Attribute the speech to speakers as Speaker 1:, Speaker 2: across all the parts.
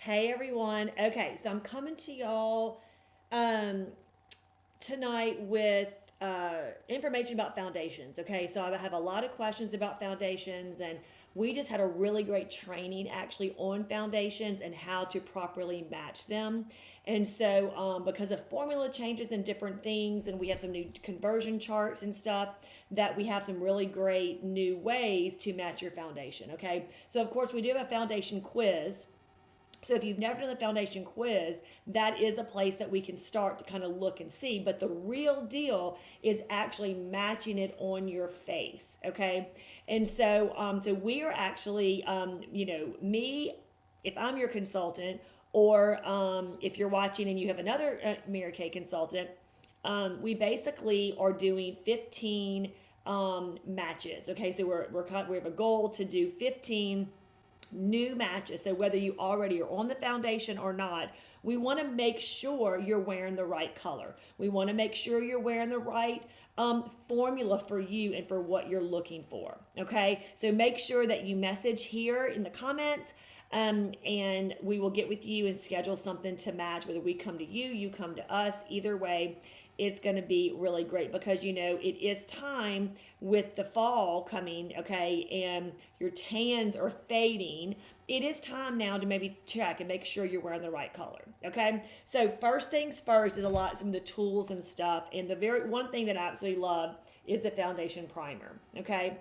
Speaker 1: Hey everyone. Okay, so I'm coming to y'all um, tonight with information about foundations. Okay, so I have a lot of questions about foundations, and we just had a really great training actually on foundations and how to properly match them. And so, because of formula changes and different things, and we have some new conversion charts and stuff, that we have some really great new ways to match your foundation. Okay, so of course, we do have a foundation quiz. So if you've never done the foundation quiz, that is a place that we can start to kind of look and see. But the real deal is actually matching it on your face, okay? And so we are actually, me, if I'm your consultant, or if you're watching and you have another Mary Kay consultant, we basically are doing 15 matches. Okay, so we have a goal to do 15 new matches. So whether you already are on the foundation or not, we want to make sure you're wearing the right color. We want to make sure you're wearing the right formula for you and for what you're looking for. Okay, so make sure that you message here in the comments. And we will get with you and schedule something to match, whether we come to you, you come to us. Either way, it's going to be really great because it is time with the fall coming, okay, and your tans are fading. It is time now to maybe check and make sure you're wearing the right color, okay? So first things first is some of the tools and stuff, and the very one thing that I absolutely love is the foundation primer, okay?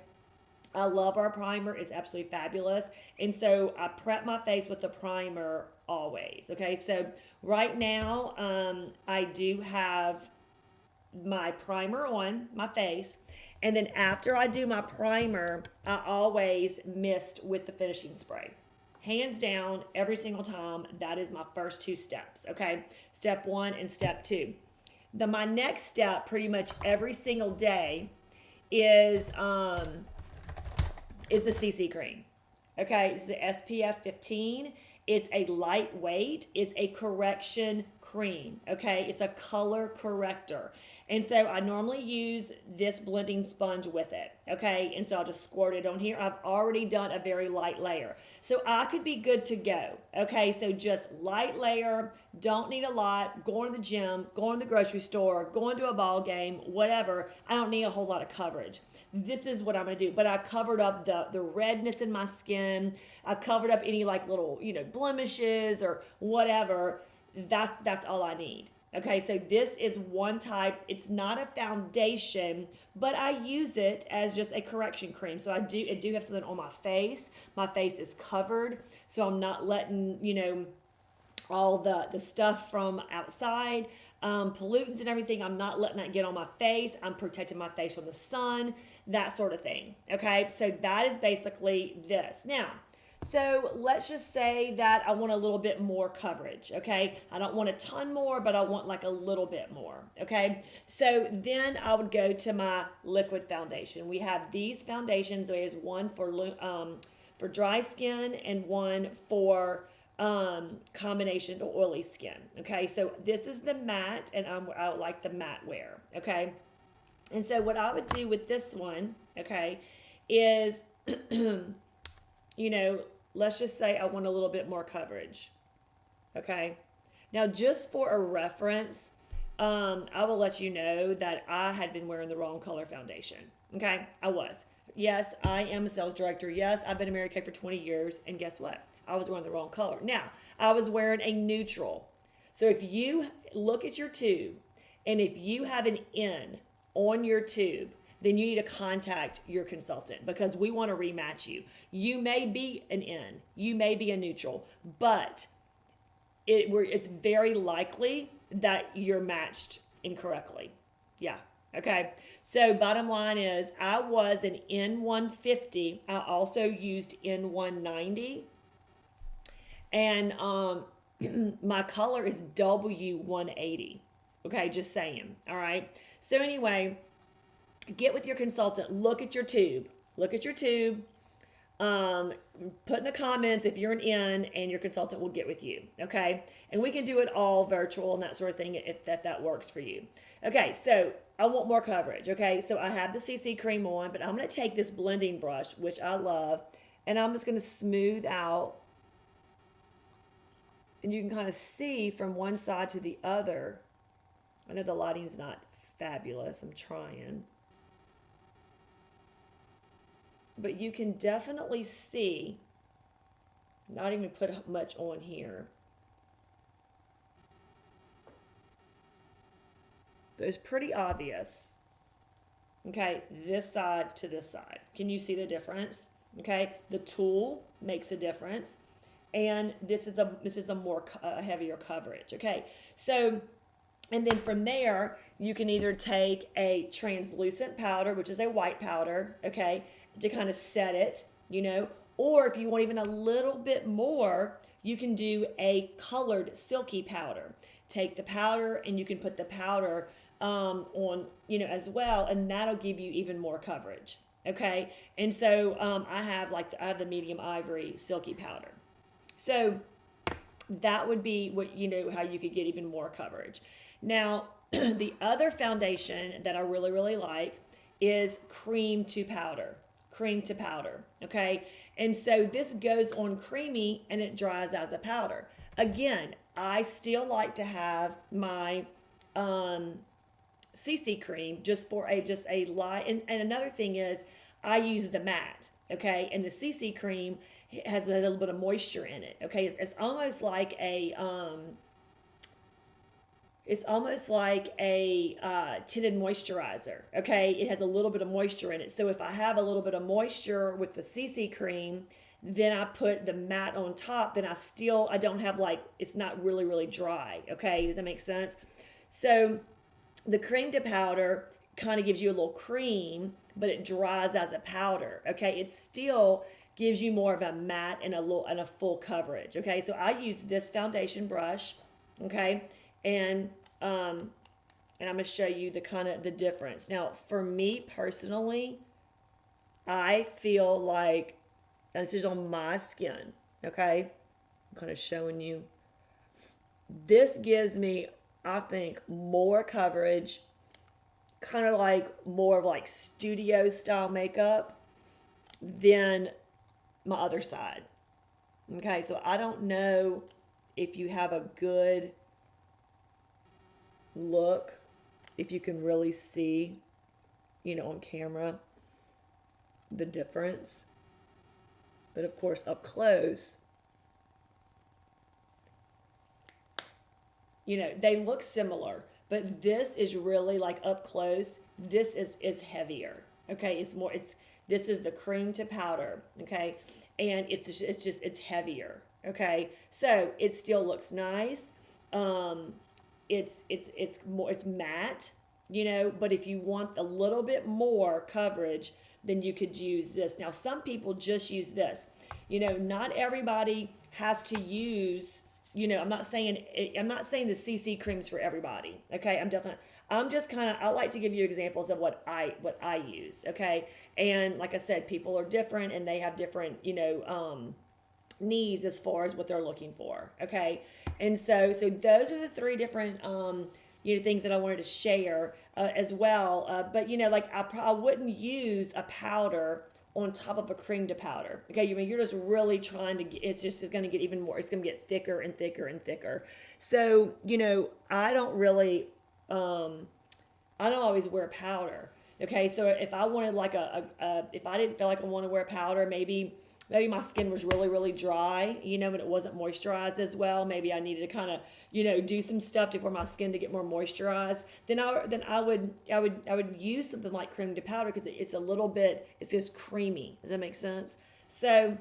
Speaker 1: I love our primer. It's absolutely fabulous. And so I prep my face with the primer always. Okay, so right now I do have my primer on my face. And then after I do my primer, I always mist with the finishing spray. Hands down, every single time, that is my first two steps. Okay, step one and step two. My next step, pretty much every single day, is the CC cream. Okay, it's the SPF 15. It's a lightweight, it's a correction cream. Okay, it's a color corrector. And so I normally use this blending sponge with it. Okay, and so I'll just squirt it on here. I've already done a very light layer. So I could be good to go. Okay, so just light layer, don't need a lot, going to the gym, going to the grocery store, going to a ball game, whatever. I don't need a whole lot of coverage. This is what I'm gonna do. But I covered up the redness in my skin. I covered up any like little, blemishes or whatever. That's all I need. Okay, so this is one type. It's not a foundation, but I use it as just a correction cream. So I do have something on my face. My face is covered, so I'm not letting, all the stuff from outside, pollutants and everything. I'm not letting that get on my face. I'm protecting my face from the sun, that sort of thing. Okay, so that is basically this. Now, so let's just say that I want a little bit more coverage. Okay, I don't want a ton more, but I want like a little bit more. Okay, so then I would go to my liquid foundation. We have these foundations. There's one for dry skin and one for combination to oily skin. Okay, so this is the matte, and I like the matte wear. Okay, and so what I would do with this one, okay, is let's just say I want a little bit more coverage. Okay, now just for a reference, I will let you know that I had been wearing the wrong color foundation. Okay, I was. Yes, I am a sales director. Yes, I've been a Mary Kay for 20 years, and guess what? I was wearing the wrong color. Now, I was wearing a neutral. So if you look at your tube, and if you have an N on your tube, then you need to contact your consultant because we want to rematch you. You may be an N, you may be a neutral, but it's very likely that you're matched incorrectly. Yeah. Okay. So bottom line is I was an N150. I also used N190. And my color is W180. Okay, just saying. All right. So anyway, get with your consultant. Look at your tube. Look at your tube. Put in the comments if you're an N, and your consultant will get with you. Okay, and we can do it all virtual and that sort of thing if that works for you. Okay, so I want more coverage. Okay, so I have the CC cream on, but I'm going to take this blending brush, which I love, and I'm just going to smooth out and you can kind of see from one side to the other. I know the lighting's not fabulous. I'm trying. But you can definitely see, not even put much on here, but it's pretty obvious. Okay, this side to this side. Can you see the difference? Okay, the tool makes a difference, and this is a more heavier coverage. Okay, so and then from there you can either take a translucent powder, which is a white powder, okay, to kind of set it, or if you want even a little bit more, you can do a colored silky powder. Take the powder and you can put the powder on, as well, and that'll give you even more coverage. Okay, and so I have the medium ivory silky powder. So that would be what how you could get even more coverage. Now, the other foundation that I really really like is cream to powder. Cream to powder. Okay, and so this goes on creamy and it dries as a powder. Again, I still like to have my CC cream just for a light. And another thing is I use the matte, okay? And the CC cream has a little bit of moisture in it, okay? It's almost like a tinted moisturizer, okay? It has a little bit of moisture in it. So if I have a little bit of moisture with the CC cream, then I put the matte on top, then I don't have it's not really, really dry, okay? Does that make sense? So the cream to powder kind of gives you a little cream, but it dries as a powder, okay? It still gives you more of a matte and a full coverage, okay? So I use this foundation brush, okay? And I'm going to show you the difference. Now, for me personally, I feel like, and this is on my skin, okay? I'm kind of showing you. This gives me, I think, more coverage, kind of more of studio style makeup than my other side. Okay, so I don't know if you have a good look, if you can really see, on camera, the difference. But of course, up close, they look similar, but this is really up close. This is heavier. Okay, this is the cream to powder. Okay, and it's heavier. Okay, so it still looks nice. It's matte, but if you want a little bit more coverage, then you could use this. Now, some people just use this. Not everybody has to use. I'm not saying the CC creams for everybody. Okay, I like to give you examples of what I use. Okay, and like I said, people are different and they have different needs as far as what they're looking for. Okay, and so those are the three different things that I wanted to share as well. But I wouldn't use a powder on top of a cream to powder. Okay, you're just really trying to it's going to get even more. It's going to get thicker and thicker and thicker. So I don't really I don't always wear powder. Okay, so if I wanted if I didn't feel like I want to wear powder, maybe my skin was really really dry, and it wasn't moisturized as well. Maybe I needed to kind of do some stuff for my skin to get more moisturized. Then I would use something like cream to powder because it's just creamy. Does that make sense? So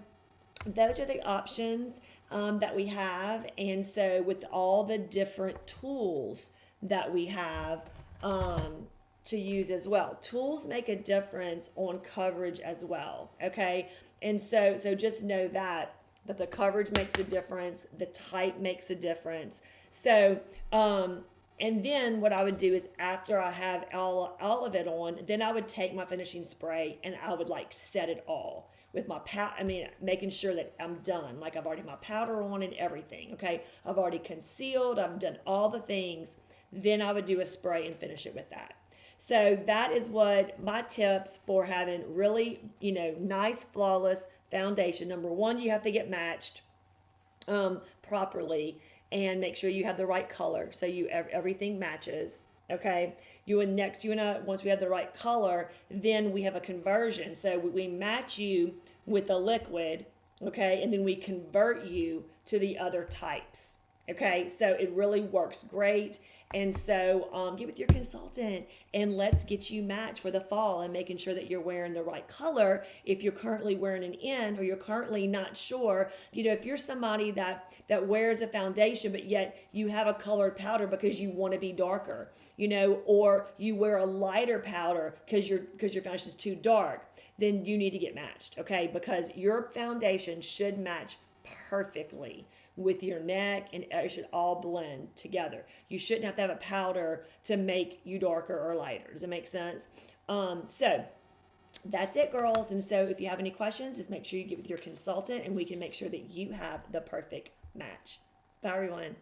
Speaker 1: those are the options that we have, and so with all the different tools that we have to use as well, tools make a difference on coverage as well. Okay. And so just know that the coverage makes a difference, the type makes a difference. So, and then what I would do is after I have all of it on, then I would take my finishing spray and I would set it all with my making sure that I'm done. I've already my powder on and everything. Okay, I've already concealed. I've done all the things. Then I would do a spray and finish it with that. So that is what my tips for having really, nice, flawless foundation. Number one, you have to get matched properly. and make sure you have the right color so everything matches. Okay, once we have the right color, then we have a conversion. So we match you with the liquid, okay, and then we convert you to the other types. Okay, so it really works great. And so get with your consultant and let's get you matched for the fall and making sure that you're wearing the right color. If you're currently wearing an N or you're currently not sure, if you're somebody that wears a foundation but yet you have a colored powder because you want to be darker, or you wear a lighter powder because your foundation is too dark, then you need to get matched, okay? Because your foundation should match perfectly with your neck, and it should all blend together. You shouldn't have to have a powder to make you darker or lighter. Does it make sense? So that's it, girls. And so if you have any questions, just make sure you get with your consultant and we can make sure that you have the perfect match. Bye, everyone.